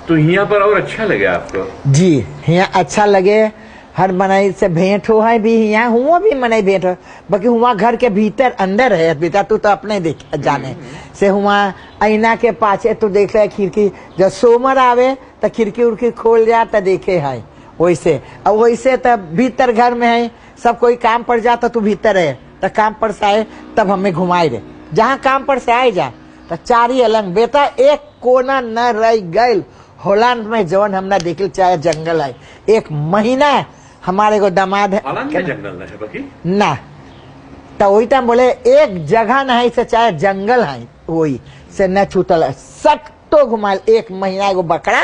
तो यहाँ पर और अच्छा लगे आपको? जी यहाँ अच्छा लगे, हर मनाई से भेंट हो है भी, यहाँ हुआ भी मनाई भेंट हो। बाकी हुआ घर के भीतर अंदर है बेटा, तू तो अपने देख जाने से हुआ आईना के पाछे तू देख ले खिड़की, जब सोमर आवे तो खिड़की उड़की खोल जा तो देखे है वैसे। अब वैसे तब भीतर घर में है, सब कोई काम पर जा तो तू भीतर है तो काम पर से आए तब हमें घुमाए रे, जहाँ काम पर से आए जा तो 4 ही अलग बेटा, एक कोना न रह गए होलांड में जवन हमने देखल। चाहे जंगल है 1 महीना हमारे को दामाद है जंगल है बाकी ना, तो वही टाइम बोले एक जगह नहीं से चाहे जंगल है वही से न छूटल है, सट तो घुमाल 1 महीना। एगो बकरा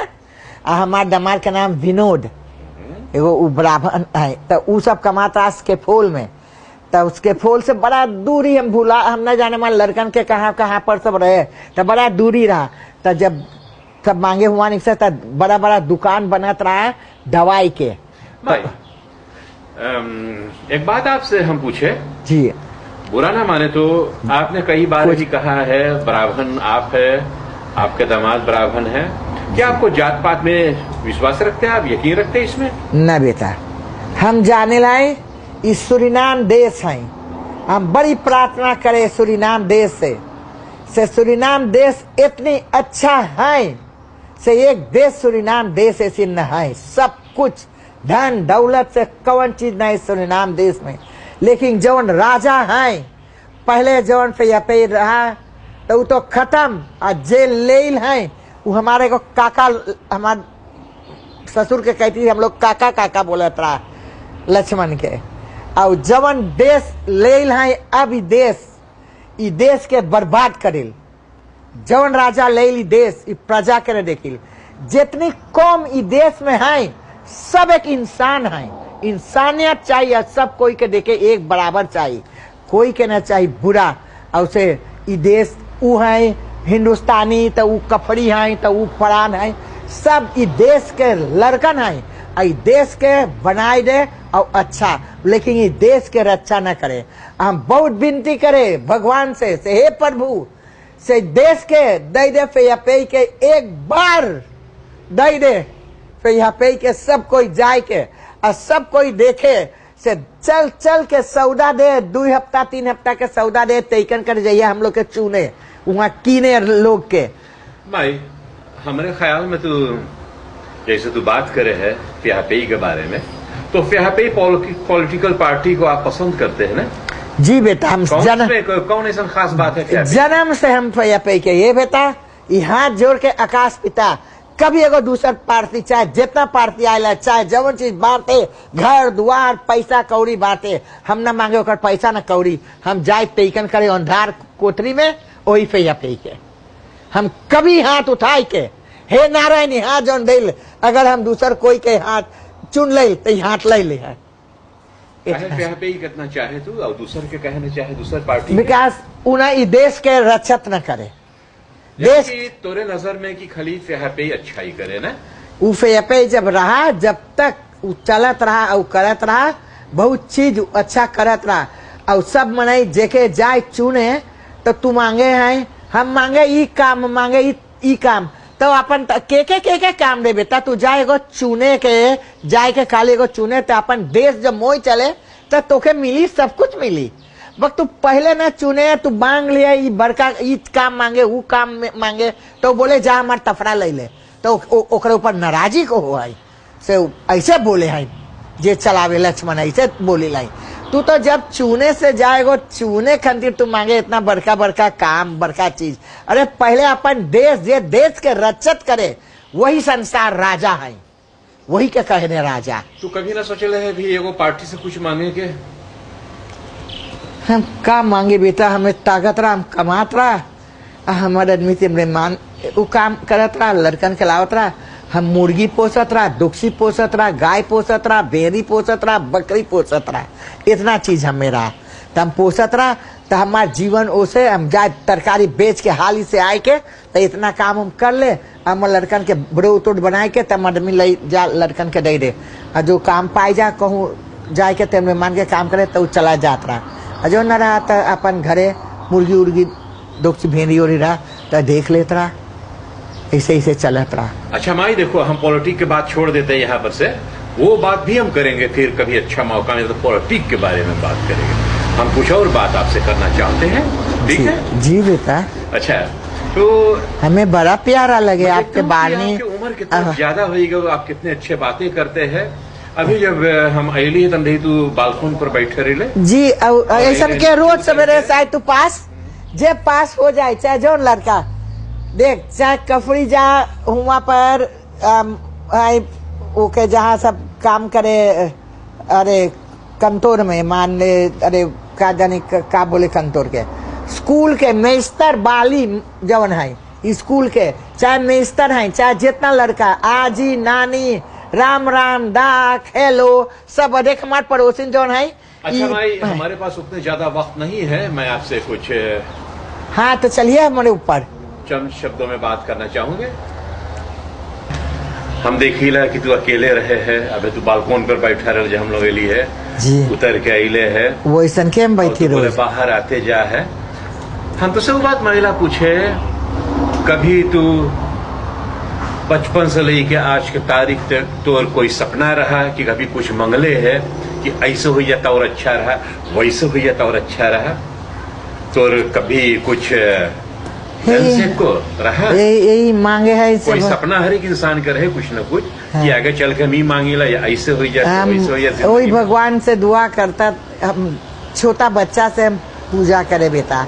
आ हमार दामाद के नाम विनोद, एगो ब्राह्मण है तो उ सब कमाता के फूल में, तो उसके फूल से बड़ा दूरी हम भूला, हम न जाने मान लड़कन के कहाँ पर सब रहे तो बड़ा दूरी रहा। तो जब सब मांगे हुआ नहीं से बड़ा बड़ा दुकान बनत रहा है दवाई के। भाई एक बात आपसे हम पूछे जी, बुरा ना माने तो, आपने कई बार ही कहा है ब्राह्मण आप है, आपके दामाद ब्राह्मण है, क्या आपको जात पात में विश्वास रखते हैं, आप यकीन रखते हैं इसमें? न बेटा, हम जाने लाए इस सूरीनाम देश है, हम बड़ी प्रार्थना करे सूरीनाम देश से सूरीनाम देश इतनी अच्छा है से एक देश सूरीनाम देश ऐसी न है, सब कुछ धन दौलत से कौन चीज नहीं सूरीनाम देश में। लेकिन जौन राजा है पहले जौन पे रहा तो वो तो खत्म, और जेल लेल है वो हमारे को काका, हमारे ससुर के कहती हम लोग काका काका बोलत रहा लक्ष्मण के। और जवन देश लेल है अब ई देश के बर्बाद करेल, जवन राजा लेल देश ई प्रजा के देखिल, जितनी कौम ई देश में है सब एक इंसान है, इंसानियत चाहिए, सब कोई के देखे एक बराबर चाहिए, कोई के न चाहिए बुरा। और से ई देश ऊ है हिंदुस्तानी तो ऊ कफड़ी है तो ऊ फरान है, सब ई देश के लड़कन है, ई देश के बनाए दे और अच्छा, लेकिन ये देश के रक्षा न करे। हम बहुत विनती करे भगवान से हे प्रभु से देश के दे दे पे के एक बार दे दे पे के, सब कोई जाए के और सब कोई देखे से चल चल के सौदा दे, 2 हफ्ता 3 हफ्ता के सौदा दे, तैकन कर जाइए हम लोग के चुने वहाँ कीने लोग के। भाई हमारे ख्याल में तो जैसे तू बात करे है फ्यापेई के बारे में, तो फ्यापेई पॉलिटिकल पार्टी को आप पसंद करते हैं ना? जी बेटा, हम कौन ऐसा खास बात है? जन्म से हम फ्यापेई के ये बेटा, ये हाथ जोड़ के आकाश पिता कभी एगो दूसर पार्टी चाहे जितना पार्टी आये चाहे जवन चीज बांटे, घर द्वार पैसा कौड़ी बांटे, हम न मांगे ओकर पैसा न कौड़ी, हम जाए तैकन करे अंधार कोठरी में वही फ्यापेई के। हम कभी हाथ उठाए के हे नारायण हाथ जौन दिल, अगर हम दूसर कोई के हाथ चुन ले तो हाथ ले है। कितना चाहे तू और दूसर के कहने चाहे दूसर पार्टी विकास उन्हें देश के रक्षत न करे, देश तोरे नजर में कि खलीफ यहाँ पे ही अच्छाई करे ना, उफे पे जब रहा, जब तक उ चलत रहा और करत रहा, बहुत चीज अच्छा करत रहा। और सब मनई जेके जाए चुने तो तू मांगे हैं, हम मांगे ई काम, मांगे ई काम, तो अपन के काम दे बेटा। तू जाए एगो चुने के, जाए के खाली एगो चुने तो अपन देश जब मोई चले तो तोके मिली, सब कुछ मिली। बस तू पहले ना चुने, तू मांग लिया ई बड़का ई काम मांगे, वो काम मांगे, तो बोले जा हमार तफरा ले ले, तो ओकरे ऊपर नाराजी को हो आई से ऐसे बोले हैं जे चलावे लक्ष्मण, ऐसे बोले लाई। तू तो जब चूने से जाएगो, चूने खातिर तू मांगे इतना बड़का बड़का काम, बड़का चीज। अरे पहले अपन देश, जे देश के रक्षत करे वही संसार राजा है, वही के कहने राजा। तू कभी ना सोचले है भी एगो पार्टी से कुछ मांगे के? हम का मांगे बेटा, हमें ताकत रहा, हम कमात रहा, हमारे आदमी से मान वो काम करत रहा, लड़कन के लावत रहा, हम मुर्गी पोसत रहा, दुखसी पोसत रहा, गाय पोसत रहा, भेड़ी पोसत रहा, बकरी पोसत रहा, इतना चीज हमें रहा। तो हम पोसत रहा, तो हमारा जीवन ओसे हम जाए तरकारी बेच के हाली से आए के तो इतना काम हम कर ले, हम लड़कन के बड़ो उतोड़ बनाए के तब आदमी ले जा लड़कन के दे दे, और जो काम पाई जा कहूँ जाए के तेमने मान के काम करे तो चला जात रहा, और जो न रहा तो अपन घरे मुर्गी उर्गी दुखसी भेड़ी उड़ी रहा तो देख लेत रहा, ऐसे ऐसे चलत रहा। अच्छा माई देखो, हम पॉलिटिक के बात छोड़ देते हैं यहाँ पर से, वो बात भी हम करेंगे फिर कभी अच्छा मौका मिले तो पॉलिटिक के बारे में बात करेंगे। हम कुछ और बात आपसे करना चाहते हैं, ठीक है? जी बेटा। अच्छा, तो हमें बड़ा प्यारा लगे आपके बानी, उम्र कितना ज्यादा होगी, आप कितने अच्छे बातें करते हैं। अभी जब हम अली तब तू बालकोन पर बैठे रहे जी, ऐसा के रोज सवेरे चाहे तू पास जे पास हो जाए, चाहे जो लड़का देख, चाहे कफरी जा हुआ पर ओके जहाँ सब काम करे, अरे कंतोर में मान ले, अरे का जाने का बोले कंतोर के, स्कूल के मेस्तर बाली जवन है स्कूल के, चाहे मेस्तर है, चाहे जितना लड़का, आजी नानी राम राम दा हेलो सब अधिक हमारे पड़ोसी जवन है। अच्छा भाई, हमारे पास उतने ज्यादा वक्त नहीं है, मैं आपसे कुछ हाँ तो चलिए हमारे ऊपर चंद शब्दों में बात करना चाहूंगे। हम देखिला कि तू अकेले रहे है, अबे तू बालकोन पर बैठा रहे, हम लोग लिए जी उतर के आइले है, वो ऐसा के हम बैठी रोज बाहर आते जा है। हम तो सब बात महिला पूछे, कभी तू बचपन से लेके आज के तारीख तक तो कोई सपना रहा कि कभी कुछ मंगले है कि ऐसे हो जाता और अच्छा रहा, वैसे हो जाता और अच्छा रहा, तो कभी कुछ को रहा? यही मांगे है, कोई सपना हर एक इंसान का रहे कुछ न कुछ, कि आगे चल के मी मांगेला या ऐसे हो जाता, वैसे हो जाता। वही भगवान से दुआ करता, हम छोटा बच्चा से हम पूजा करे बेटा,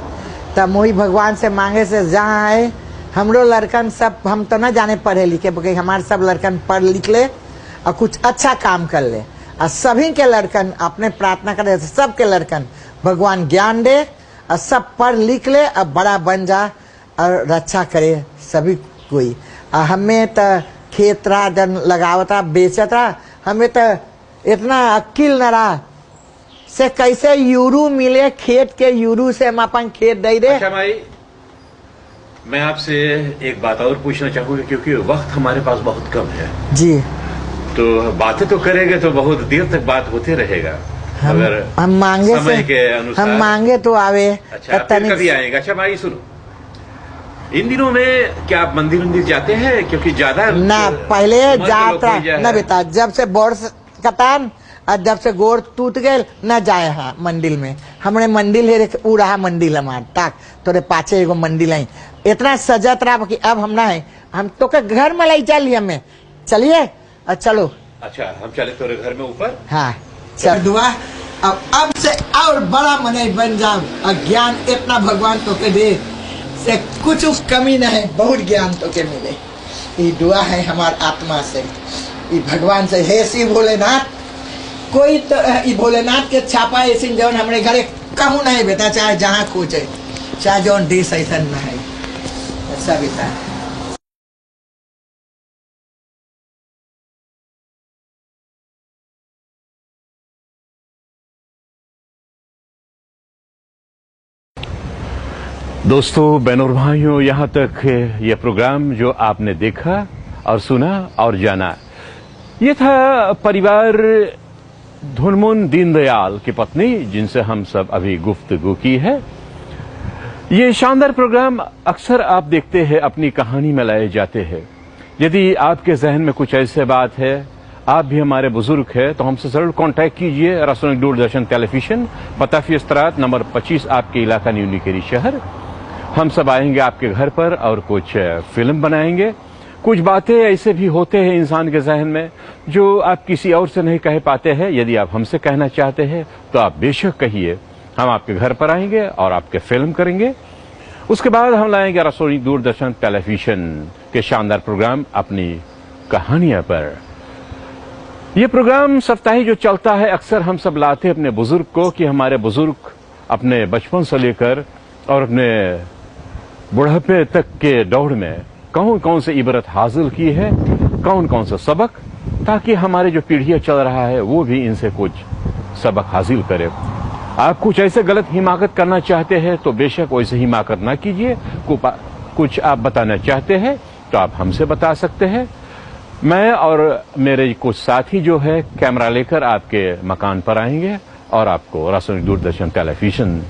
तब वही भगवान से मांगे से जहाँ है हमरो लड़कन सब, हम तो न जाने पढ़े लिखे, क्योंकि हमारे सब लड़कन पढ़ लिख ले और कुछ अच्छा काम कर ले, और सभी के लड़कन अपने प्रार्थना करे सबके लड़कन भगवान ज्ञान दे और सब पढ़ लिख ले और बड़ा बन जा और रक्षा करे सभी कोई। हमें तो खेत रहा जन लगावत रहा बेचत रहा, हमें तो इतना अक्ल न रहा से कैसे यूरू मिले खेत के, यूरू से हम अपन खेत दे दे। अच्छा भाई, मैं आपसे एक बात और पूछना चाहूंगा, क्योंकि वक्त हमारे पास बहुत कम है जी, तो बातें तो करेंगे तो बहुत देर तक बात होते रहेगा, अगर हम मांगे समय से के अनुसार हम मांगे तो आवे। अच्छा फिर कभी आएगा। अच्छा भाई सुनो, इन दिनों में क्या आप मंदिर जाते हैं? क्योंकि ज्यादा ना पहले जाता न बेटा, जब से बोर कतान और जब से गोर टूट गए न जाए हाँ मंदिर में। हमने मंदिर है उ रहा मंदिर हमार ताक तोरे पाछे एगो मंदिर है, इतना सजत रहा कि अब हम ना है, हम तो के घर में लाई चलिए, हमें चलिए चलो। अच्छा हम चले तोरे घर में ऊपर? हाँ चल दुआ, अब से और बड़ा मने बन जाओ, ज्ञान इतना भगवान तो के दे से कुछ कमी न है, बहुत ज्ञान तो के मिले। ये दुआ है हमार आत्मा से, ये भगवान से, हे शिव भोलेनाथ, कोई तो ये भोलेनाथ के छापा ऐसी जौन हमारे घरे कहूँ नहीं बेटा, चाहे जहाँ खोजे, चाहे जौन देश ऐसा न है, ऐसा बेटा। दोस्तों, बहनों और भाइयों, यहाँ तक ये प्रोग्राम जो आपने देखा और सुना और जाना, ये था परिवार धुनमुन दीनदयाल की पत्नी, जिनसे हम सब अभी गुफ्तगू की है। ये शानदार प्रोग्राम अक्सर आप देखते हैं, अपनी कहानी में लाए जाते हैं। यदि आपके जहन में कुछ ऐसे बात है, आप भी हमारे बुजुर्ग हैं, तो हमसे जरूर कांटेक्ट कीजिए। रासोनिक दूरदर्शन टेलीविजन, पता फियस्तरात नंबर 25, आपके इलाका न्यू निकेरी शहर। हम सब आएंगे आपके घर पर और कुछ फिल्म बनाएंगे। कुछ बातें ऐसे भी होते हैं इंसान के जहन में जो आप किसी और से नहीं कह पाते हैं। यदि आप हमसे कहना चाहते हैं तो आप बेशक कहिए, हम आपके घर पर आएंगे और आपके फिल्म करेंगे। उसके बाद हम लाएंगे रासोनिक दूरदर्शन टेलीविजन के शानदार प्रोग्राम अपनी कहानियां पर। यह प्रोग्राम सप्ताही जो चलता है, अक्सर हम सब लाते अपने बुजुर्ग को कि हमारे बुजुर्ग अपने बचपन से लेकर और अपने बुढ़ापे तक के दौर में कौन कौन से इबरत हासिल की है, कौन कौन सा सबक, ताकि हमारे जो पीढ़ियां चल रहा है वो भी इनसे कुछ सबक हासिल करे। आप कुछ ऐसे गलत हिमाकत करना चाहते हैं तो बेशक वैसे हिमाकत ना कीजिए। कुछ आप बताना चाहते हैं तो आप हमसे बता सकते हैं। मैं और मेरे कुछ साथी जो है कैमरा लेकर आपके मकान पर आएंगे और आपको रासोनिक दूरदर्शन टेलीविजन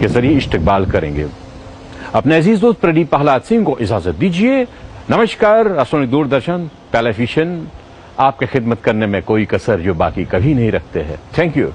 के जरिए इस्तकबाल करेंगे। अपने अजीज दोस्त प्रदीप प्रहलाद सिंह को इजाजत दीजिए। नमस्कार। रासोनिक दूरदर्शन टेलीविजन आपके खिदमत करने में कोई कसर जो बाकी कभी नहीं रखते हैं। Thank you.